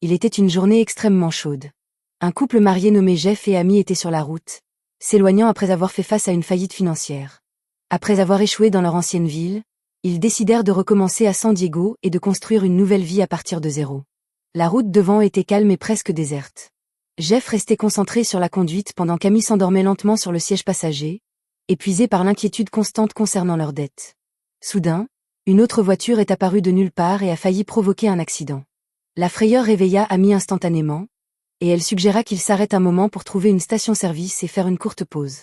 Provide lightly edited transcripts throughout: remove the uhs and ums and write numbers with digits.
Il était une journée extrêmement chaude. Un couple marié nommé Jeff et Amy était sur la route, s'éloignant après avoir fait face à une faillite financière. Après avoir échoué dans leur ancienne ville, ils décidèrent de recommencer à San Diego et de construire une nouvelle vie à partir de zéro. La route devant était calme et presque déserte. Jeff restait concentré sur la conduite pendant qu'Amy s'endormait lentement sur le siège passager, épuisé par l'inquiétude constante concernant leurs dettes. Soudain, une autre voiture est apparue de nulle part et a failli provoquer un accident. La frayeur réveilla Amy instantanément, et elle suggéra qu'ils s'arrêtent un moment pour trouver une station-service et faire une courte pause.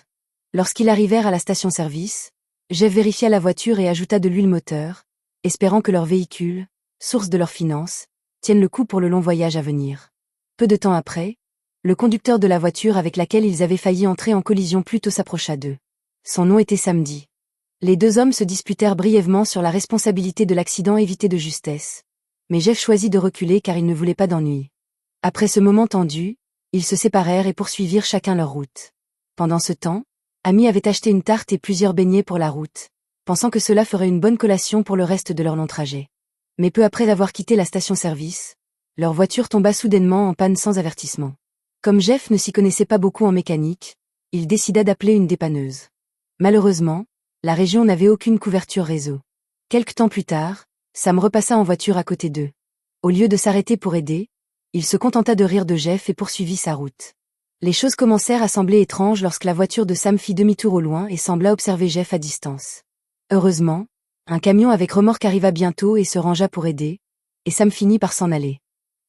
Lorsqu'ils arrivèrent à la station-service, Jeff vérifia la voiture et ajouta de l'huile moteur, espérant que leur véhicule, source de leurs finances, tienne le coup pour le long voyage à venir. Peu de temps après, le conducteur de la voiture avec laquelle ils avaient failli entrer en collision plus tôt s'approcha d'eux. Son nom était Samedi. Les deux hommes se disputèrent brièvement sur la responsabilité de l'accident évité de justesse. Mais Jeff choisit de reculer car il ne voulait pas d'ennui. Après ce moment tendu, ils se séparèrent et poursuivirent chacun leur route. Pendant ce temps, Amy avait acheté une tarte et plusieurs beignets pour la route, pensant que cela ferait une bonne collation pour le reste de leur long trajet. Mais peu après avoir quitté la station-service, leur voiture tomba soudainement en panne sans avertissement. Comme Jeff ne s'y connaissait pas beaucoup en mécanique, il décida d'appeler une dépanneuse. Malheureusement, la région n'avait aucune couverture réseau. Quelque temps plus tard, Sam repassa en voiture à côté d'eux. Au lieu de s'arrêter pour aider, il se contenta de rire de Jeff et poursuivit sa route. Les choses commencèrent à sembler étranges lorsque la voiture de Sam fit demi-tour au loin et sembla observer Jeff à distance. Heureusement, un camion avec remorque arriva bientôt et se rangea pour aider, et Sam finit par s'en aller.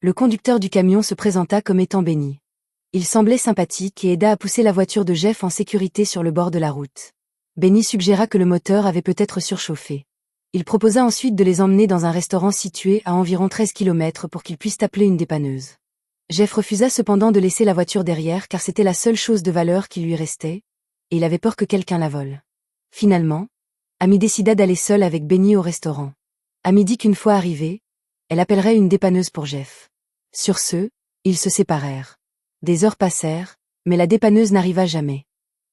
Le conducteur du camion se présenta comme étant Benny. Il semblait sympathique et aida à pousser la voiture de Jeff en sécurité sur le bord de la route. Benny suggéra que le moteur avait peut-être surchauffé. Il proposa ensuite de les emmener dans un restaurant situé à environ 13 km pour qu'ils puissent appeler une dépanneuse. Jeff refusa cependant de laisser la voiture derrière car c'était la seule chose de valeur qui lui restait, et il avait peur que quelqu'un la vole. Finalement, Amy décida d'aller seule avec Benny au restaurant. Amy dit qu'une fois arrivée, elle appellerait une dépanneuse pour Jeff. Sur ce, ils se séparèrent. Des heures passèrent, mais la dépanneuse n'arriva jamais.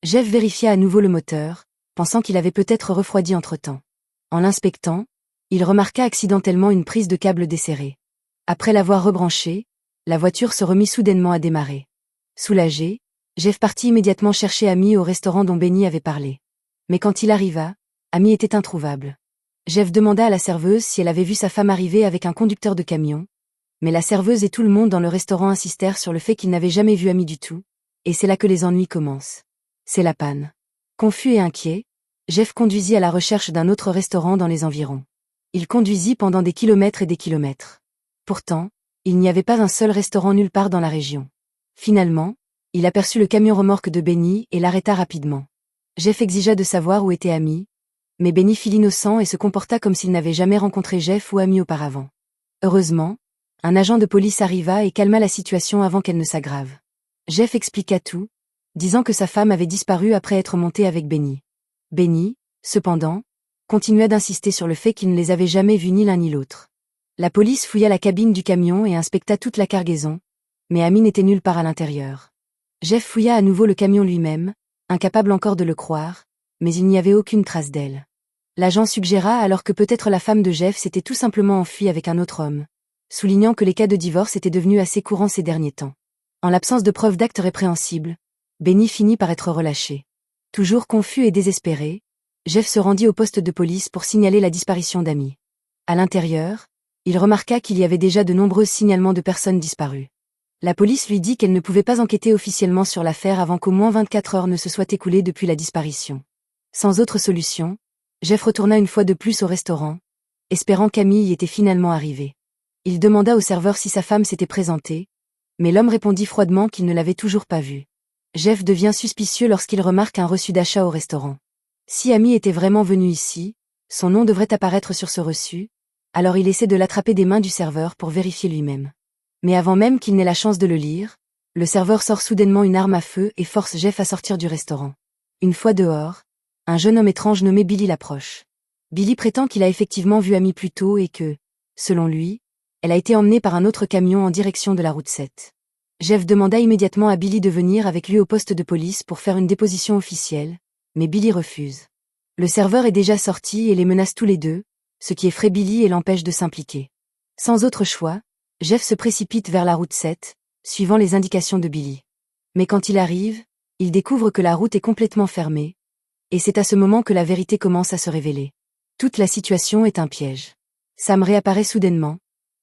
Jeff vérifia à nouveau le moteur, pensant qu'il avait peut-être refroidi entre-temps. En l'inspectant, il remarqua accidentellement une prise de câble desserrée. Après l'avoir rebranchée, la voiture se remit soudainement à démarrer. Soulagé, Jeff partit immédiatement chercher Amy au restaurant dont Benny avait parlé. Mais quand il arriva, Amy était introuvable. Jeff demanda à la serveuse si elle avait vu sa femme arriver avec un conducteur de camion, mais la serveuse et tout le monde dans le restaurant insistèrent sur le fait qu'ils n'avaient jamais vu Amy du tout, et c'est là que les ennuis commencent. C'est la panne. Confus et inquiet, Jeff conduisit à la recherche d'un autre restaurant dans les environs. Il conduisit pendant des kilomètres et des kilomètres. Pourtant, il n'y avait pas un seul restaurant nulle part dans la région. Finalement, il aperçut le camion remorque de Benny et l'arrêta rapidement. Jeff exigea de savoir où était Amy, mais Benny fit l'innocent et se comporta comme s'il n'avait jamais rencontré Jeff ou Amy auparavant. Heureusement, un agent de police arriva et calma la situation avant qu'elle ne s'aggrave. Jeff expliqua tout, disant que sa femme avait disparu après être montée avec Benny. Benny, cependant, continua d'insister sur le fait qu'il ne les avait jamais vus ni l'un ni l'autre. La police fouilla la cabine du camion et inspecta toute la cargaison, mais Amy n'était nulle part à l'intérieur. Jeff fouilla à nouveau le camion lui-même, incapable encore de le croire, mais il n'y avait aucune trace d'elle. L'agent suggéra alors que peut-être la femme de Jeff s'était tout simplement enfuie avec un autre homme, soulignant que les cas de divorce étaient devenus assez courants ces derniers temps. En l'absence de preuves d'actes répréhensibles, Benny finit par être relâché. Toujours confus et désespéré, Jeff se rendit au poste de police pour signaler la disparition d'Amy. À l'intérieur, il remarqua qu'il y avait déjà de nombreux signalements de personnes disparues. La police lui dit qu'elle ne pouvait pas enquêter officiellement sur l'affaire avant qu'au moins 24 heures ne se soient écoulées depuis la disparition. Sans autre solution, Jeff retourna une fois de plus au restaurant, espérant qu'Amy y était finalement arrivée. Il demanda au serveur si sa femme s'était présentée, mais l'homme répondit froidement qu'il ne l'avait toujours pas vue. Jeff devient suspicieux lorsqu'il remarque un reçu d'achat au restaurant. Si Amy était vraiment venue ici, son nom devrait apparaître sur ce reçu, alors il essaie de l'attraper des mains du serveur pour vérifier lui-même. Mais avant même qu'il n'ait la chance de le lire, le serveur sort soudainement une arme à feu et force Jeff à sortir du restaurant. Une fois dehors, un jeune homme étrange nommé Billy l'approche. Billy prétend qu'il a effectivement vu Amy plus tôt et que, selon lui, elle a été emmenée par un autre camion en direction de la route 7. Jeff demanda immédiatement à Billy de venir avec lui au poste de police pour faire une déposition officielle, mais Billy refuse. Le serveur est déjà sorti et les menace tous les deux, ce qui effraie Billy et l'empêche de s'impliquer. Sans autre choix, Jeff se précipite vers la route 7, suivant les indications de Billy. Mais quand il arrive, il découvre que la route est complètement fermée, et c'est à ce moment que la vérité commence à se révéler. Toute la situation est un piège. Sam réapparaît soudainement,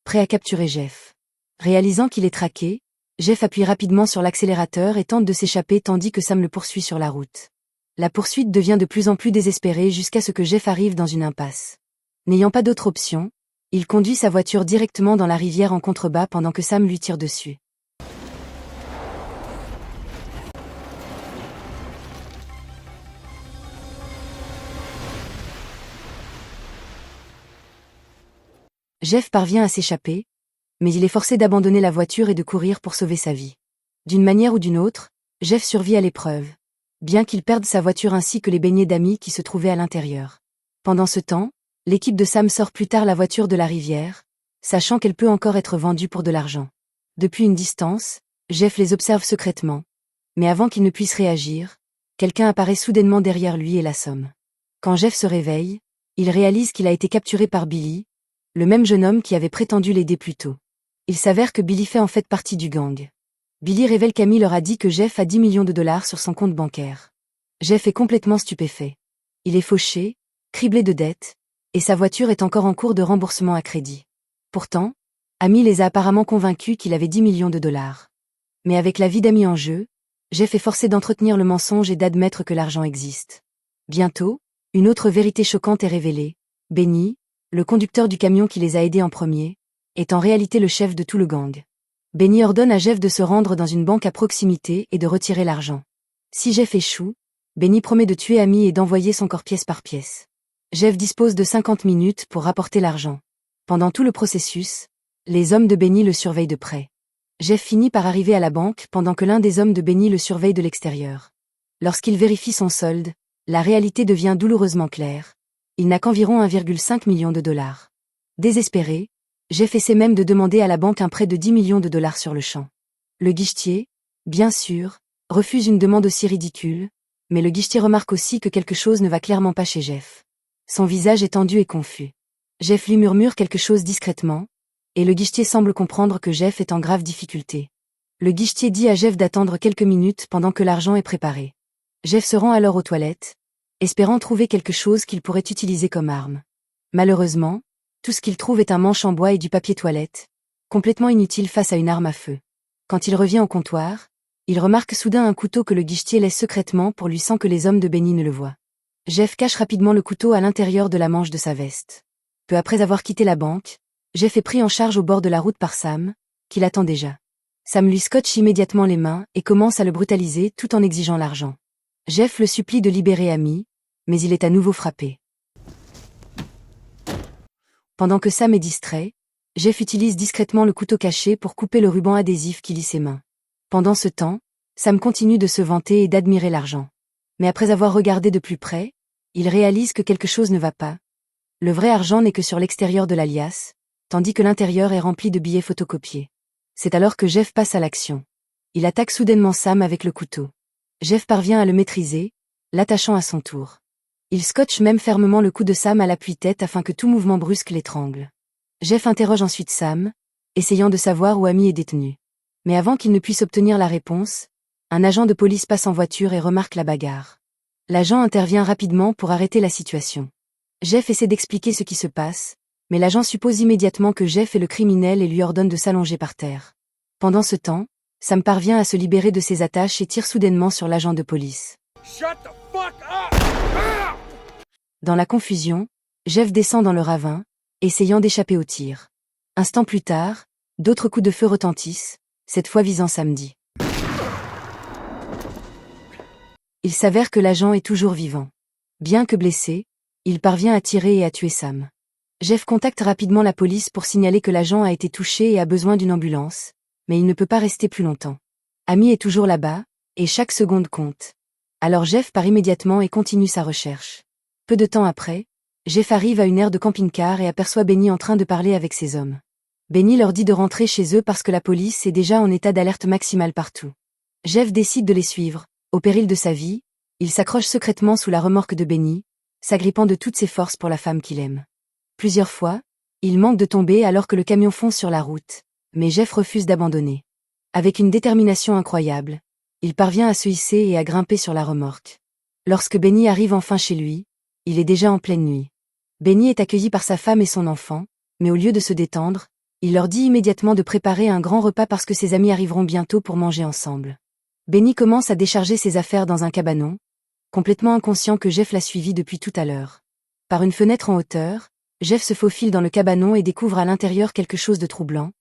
prêt à capturer Jeff. Réalisant qu'il est traqué, Jeff appuie rapidement sur l'accélérateur et tente de s'échapper tandis que Sam le poursuit sur la route. La poursuite devient de plus en plus désespérée jusqu'à ce que Jeff arrive dans une impasse. N'ayant pas d'autre option, il conduit sa voiture directement dans la rivière en contrebas pendant que Sam lui tire dessus. Jeff parvient à s'échapper, mais il est forcé d'abandonner la voiture et de courir pour sauver sa vie. D'une manière ou d'une autre, Jeff survit à l'épreuve, bien qu'il perde sa voiture ainsi que les beignets d'amis qui se trouvaient à l'intérieur. Pendant ce temps, l'équipe de Sam sort plus tard la voiture de la rivière, sachant qu'elle peut encore être vendue pour de l'argent. Depuis une distance, Jeff les observe secrètement, mais avant qu'il ne puisse réagir, quelqu'un apparaît soudainement derrière lui et l'assomme. Quand Jeff se réveille, il réalise qu'il a été capturé par Billy, le même jeune homme qui avait prétendu l'aider plus tôt. Il s'avère que Billy fait en fait partie du gang. Billy révèle qu'Amy leur a dit que Jeff a 10 millions de dollars sur son compte bancaire. Jeff est complètement stupéfait. Il est fauché, criblé de dettes, et sa voiture est encore en cours de remboursement à crédit. Pourtant, Amy les a apparemment convaincus qu'il avait 10 millions de dollars. Mais avec la vie d'Amy en jeu, Jeff est forcé d'entretenir le mensonge et d'admettre que l'argent existe. Bientôt, une autre vérité choquante est révélée. Benny, le conducteur du camion qui les a aidés en premier, est en réalité le chef de tout le gang. Benny ordonne à Jeff de se rendre dans une banque à proximité et de retirer l'argent. Si Jeff échoue, Benny promet de tuer Amy et d'envoyer son corps pièce par pièce. Jeff dispose de 50 minutes pour rapporter l'argent. Pendant tout le processus, les hommes de Benny le surveillent de près. Jeff finit par arriver à la banque pendant que l'un des hommes de Benny le surveille de l'extérieur. Lorsqu'il vérifie son solde, la réalité devient douloureusement claire. Il n'a qu'environ 1,5 million de dollars. Désespéré, Jeff essaie même de demander à la banque un prêt de 10 millions de dollars sur le champ. Le guichetier, bien sûr, refuse une demande aussi ridicule, mais le guichetier remarque aussi que quelque chose ne va clairement pas chez Jeff. Son visage est tendu et confus. Jeff lui murmure quelque chose discrètement, et le guichetier semble comprendre que Jeff est en grave difficulté. Le guichetier dit à Jeff d'attendre quelques minutes pendant que l'argent est préparé. Jeff se rend alors aux toilettes, espérant trouver quelque chose qu'il pourrait utiliser comme arme. Malheureusement, tout ce qu'il trouve est un manche en bois et du papier toilette, complètement inutile face à une arme à feu. Quand il revient au comptoir, il remarque soudain un couteau que le guichetier laisse secrètement pour lui sans que les hommes de Benny ne le voient. Jeff cache rapidement le couteau à l'intérieur de la manche de sa veste. Peu après avoir quitté la banque, Jeff est pris en charge au bord de la route par Sam, qui l'attend déjà. Sam lui scotche immédiatement les mains et commence à le brutaliser tout en exigeant l'argent. Jeff le supplie de libérer Amy, mais il est à nouveau frappé. Pendant que Sam est distrait, Jeff utilise discrètement le couteau caché pour couper le ruban adhésif qui lie ses mains. Pendant ce temps, Sam continue de se vanter et d'admirer l'argent. Mais après avoir regardé de plus près, il réalise que quelque chose ne va pas. Le vrai argent n'est que sur l'extérieur de l'alias, tandis que l'intérieur est rempli de billets photocopiés. C'est alors que Jeff passe à l'action. Il attaque soudainement Sam avec le couteau. Jeff parvient à le maîtriser, l'attachant à son tour. Il scotche même fermement le cou de Sam à l'appui-tête afin que tout mouvement brusque l'étrangle. Jeff interroge ensuite Sam, essayant de savoir où Amy est détenue. Mais avant qu'il ne puisse obtenir la réponse, un agent de police passe en voiture et remarque la bagarre. L'agent intervient rapidement pour arrêter la situation. Jeff essaie d'expliquer ce qui se passe, mais l'agent suppose immédiatement que Jeff est le criminel et lui ordonne de s'allonger par terre. Pendant ce temps, Sam parvient à se libérer de ses attaches et tire soudainement sur l'agent de police. Shut the fuck up! Ah! Dans la confusion, Jeff descend dans le ravin, essayant d'échapper au tir. Instant plus tard, d'autres coups de feu retentissent, cette fois visant Samedi. Il s'avère que l'agent est toujours vivant. Bien que blessé, il parvient à tirer et à tuer Sam. Jeff contacte rapidement la police pour signaler que l'agent a été touché et a besoin d'une ambulance, mais il ne peut pas rester plus longtemps. Amy est toujours là-bas, et chaque seconde compte. Alors Jeff part immédiatement et continue sa recherche. Peu de temps après, Jeff arrive à une aire de camping-car et aperçoit Benny en train de parler avec ses hommes. Benny leur dit de rentrer chez eux parce que la police est déjà en état d'alerte maximale partout. Jeff décide de les suivre. Au péril de sa vie, il s'accroche secrètement sous la remorque de Benny, s'agrippant de toutes ses forces pour la femme qu'il aime. Plusieurs fois, il manque de tomber alors que le camion fonce sur la route, Mais Jeff refuse d'abandonner. Avec une détermination incroyable, il parvient à se hisser et à grimper sur la remorque. Lorsque Benny arrive enfin chez lui, il est déjà en pleine nuit. Benny est accueilli par sa femme et son enfant, mais au lieu de se détendre, il leur dit immédiatement de préparer un grand repas parce que ses amis arriveront bientôt pour manger ensemble. Benny commence à décharger ses affaires dans un cabanon, complètement inconscient que Jeff l'a suivi depuis tout à l'heure. Par une fenêtre en hauteur, Jeff se faufile dans le cabanon et découvre à l'intérieur quelque chose de troublant.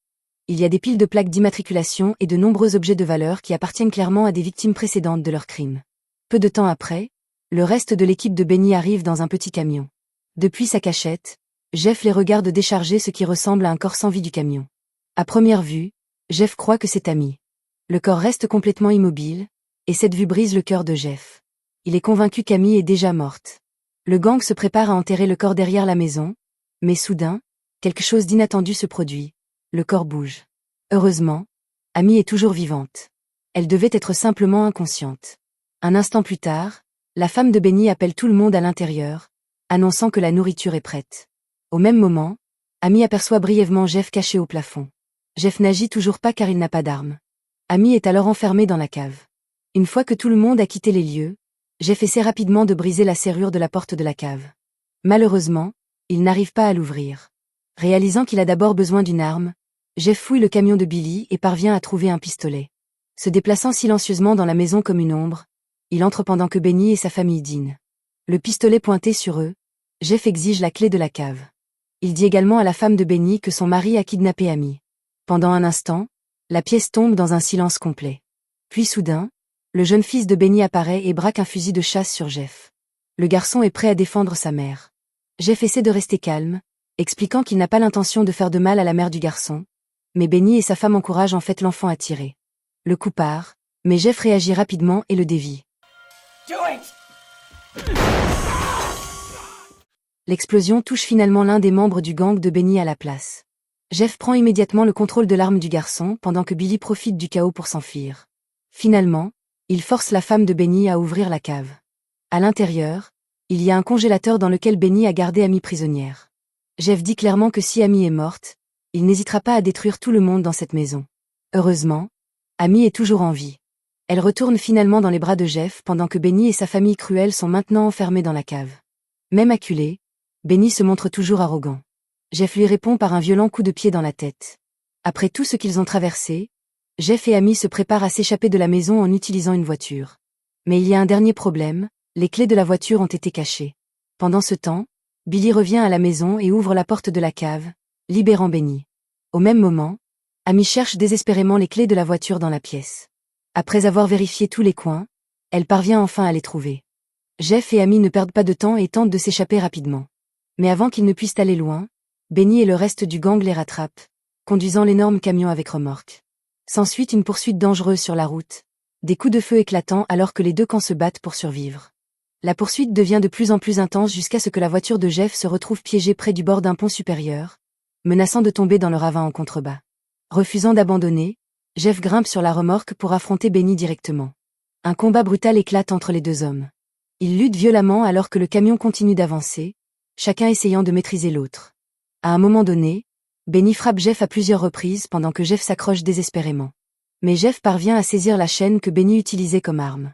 Il y a des piles de plaques d'immatriculation et de nombreux objets de valeur qui appartiennent clairement à des victimes précédentes de leur crime. Peu de temps après, le reste de l'équipe de Benny arrive dans un petit camion. Depuis sa cachette, Jeff les regarde décharger ce qui ressemble à un corps sans vie du camion. À première vue, Jeff croit que c'est Amy. Le corps reste complètement immobile, et cette vue brise le cœur de Jeff. Il est convaincu qu'Amy est déjà morte. Le gang se prépare à enterrer le corps derrière la maison, mais soudain, quelque chose d'inattendu se produit. Le corps bouge. Heureusement, Amy est toujours vivante. Elle devait être simplement inconsciente. Un instant plus tard, la femme de Benny appelle tout le monde à l'intérieur, annonçant que la nourriture est prête. Au même moment, Amy aperçoit brièvement Jeff caché au plafond. Jeff n'agit toujours pas car il n'a pas d'arme. Amy est alors enfermée dans la cave. Une fois que tout le monde a quitté les lieux, Jeff essaie rapidement de briser la serrure de la porte de la cave. Malheureusement, il n'arrive pas à l'ouvrir. Réalisant qu'il a d'abord besoin d'une arme, Jeff fouille le camion de Billy et parvient à trouver un pistolet. Se déplaçant silencieusement dans la maison comme une ombre, il entre pendant que Benny et sa famille dînent. Le pistolet pointé sur eux, Jeff exige la clé de la cave. Il dit également à la femme de Benny que son mari a kidnappé Amy. Pendant un instant, la pièce tombe dans un silence complet. Puis soudain, le jeune fils de Benny apparaît et braque un fusil de chasse sur Jeff. Le garçon est prêt à défendre sa mère. Jeff essaie de rester calme, expliquant qu'il n'a pas l'intention de faire de mal à la mère du garçon, mais Benny et sa femme encouragent en fait l'enfant à tirer. Le coup part, mais Jeff réagit rapidement et le dévie. Do it! L'explosion touche finalement l'un des membres du gang de Benny à la place. Jeff prend immédiatement le contrôle de l'arme du garçon pendant que Billy profite du chaos pour s'enfuir. Finalement, il force la femme de Benny à ouvrir la cave. À l'intérieur, il y a un congélateur dans lequel Benny a gardé Amy prisonnière. Jeff dit clairement que si Amy est morte, il n'hésitera pas à détruire tout le monde dans cette maison. Heureusement, Amy est toujours en vie. Elle retourne finalement dans les bras de Jeff pendant que Benny et sa famille cruelle sont maintenant enfermés dans la cave. Même acculé, Benny se montre toujours arrogant. Jeff lui répond par un violent coup de pied dans la tête. Après tout ce qu'ils ont traversé, Jeff et Amy se préparent à s'échapper de la maison en utilisant une voiture. Mais il y a un dernier problème, les clés de la voiture ont été cachées. Pendant ce temps, Billy revient à la maison et ouvre la porte de la cave, libérant Benny. Au même moment, Amy cherche désespérément les clés de la voiture dans la pièce. Après avoir vérifié tous les coins, elle parvient enfin à les trouver. Jeff et Amy ne perdent pas de temps et tentent de s'échapper rapidement. Mais avant qu'ils ne puissent aller loin, Benny et le reste du gang les rattrapent, conduisant l'énorme camion avec remorque. S'ensuit une poursuite dangereuse sur la route, des coups de feu éclatants alors que les deux camps se battent pour survivre. La poursuite devient de plus en plus intense jusqu'à ce que la voiture de Jeff se retrouve piégée près du bord d'un pont supérieur, menaçant de tomber dans le ravin en contrebas. Refusant d'abandonner, Jeff grimpe sur la remorque pour affronter Benny directement. Un combat brutal éclate entre les deux hommes. Ils luttent violemment alors que le camion continue d'avancer, chacun essayant de maîtriser l'autre. À un moment donné, Benny frappe Jeff à plusieurs reprises pendant que Jeff s'accroche désespérément. Mais Jeff parvient à saisir la chaîne que Benny utilisait comme arme.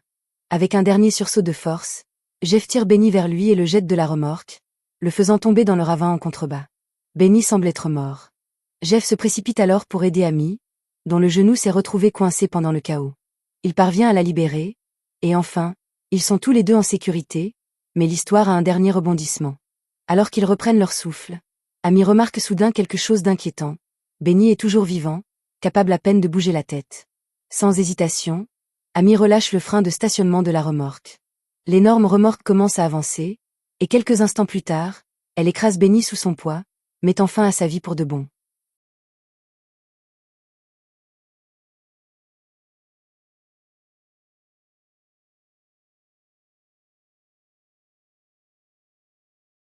Avec un dernier sursaut de force, Jeff tire Benny vers lui et le jette de la remorque, le faisant tomber dans le ravin en contrebas. Benny semble être mort. Jeff se précipite alors pour aider Amy, dont le genou s'est retrouvé coincé pendant le chaos. Il parvient à la libérer, et enfin, ils sont tous les deux en sécurité, mais l'histoire a un dernier rebondissement. Alors qu'ils reprennent leur souffle, Amy remarque soudain quelque chose d'inquiétant. Benny est toujours vivant, capable à peine de bouger la tête. Sans hésitation, Amy relâche le frein de stationnement de la remorque. L'énorme remorque commence à avancer, et quelques instants plus tard, elle écrase Benny sous son poids, mettant fin à sa vie pour de bon.